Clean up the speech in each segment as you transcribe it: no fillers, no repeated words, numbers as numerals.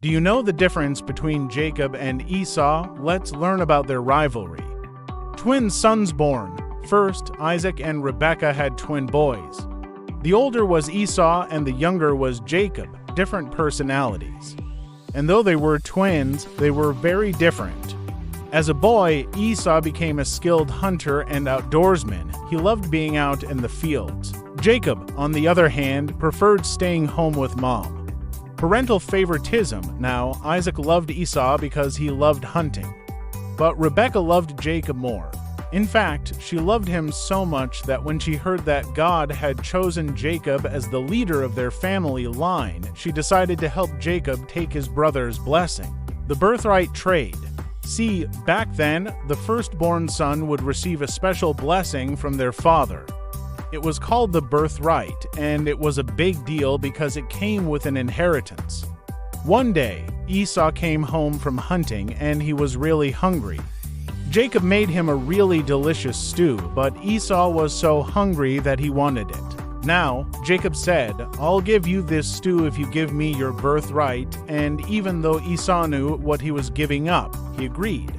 Do you know the difference between Jacob and Esau? Let's learn about their rivalry. Twin sons born. First, Isaac and Rebekah had twin boys. The older was Esau and the younger was Jacob, different personalities. And though they were twins, they were very different. As a boy, Esau became a skilled hunter and outdoorsman. He loved being out in the fields. Jacob, on the other hand, preferred staying home with mom. Parental favoritism. Now, Isaac loved Esau because he loved hunting. But Rebekah loved Jacob more. In fact, she loved him so much that when she heard that God had chosen Jacob as the leader of their family line, she decided to help Jacob take his brother's blessing. The birthright trade. See, back then, the firstborn son would receive a special blessing from their father. It was called the birthright, and it was a big deal because it came with an inheritance. One day, Esau came home from hunting and he was really hungry. Jacob made him a really delicious stew, but Esau was so hungry that he wanted it. Now, Jacob said, "I'll give you this stew if you give me your birthright," and even though Esau knew what he was giving up, he agreed.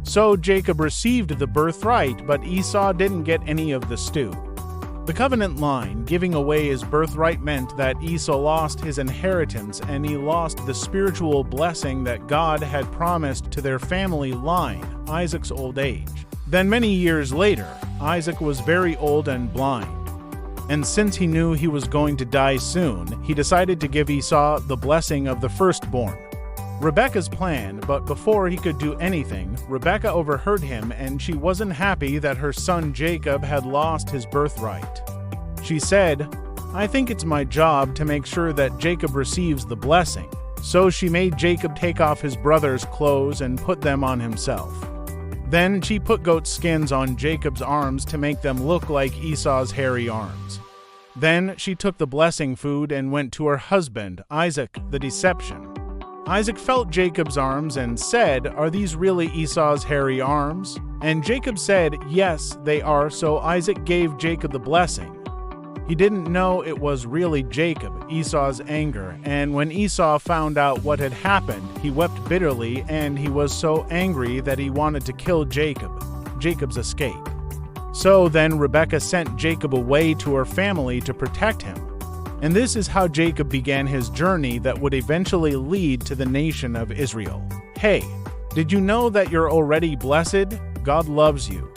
So Jacob received the birthright, but Esau didn't get any of the stew. The covenant line, giving away his birthright, meant that Esau lost his inheritance and he lost the spiritual blessing that God had promised to their family line, Isaac's old age. Then many years later, Isaac was very old and blind. And since he knew he was going to die soon, he decided to give Esau the blessing of the firstborn. Rebekah's plan, but before he could do anything, Rebekah overheard him and she wasn't happy that her son Jacob had lost his birthright. She said, "I think it's my job to make sure that Jacob receives the blessing." So she made Jacob take off his brother's clothes and put them on himself. Then she put goat skins on Jacob's arms to make them look like Esau's hairy arms. Then she took the blessing food and went to her husband, Isaac, the deception. Isaac felt Jacob's arms and said, "Are these really Esau's hairy arms?" And Jacob said, "Yes, they are," so Isaac gave Jacob the blessing. He didn't know it was really Jacob, Esau's anger, and when Esau found out what had happened, he wept bitterly and he was so angry that he wanted to kill Jacob, Jacob's escape. So then Rebekah sent Jacob away to her family to protect him. And this is how Jacob began his journey that would eventually lead to the nation of Israel. Hey, did you know that you're already blessed? God loves you.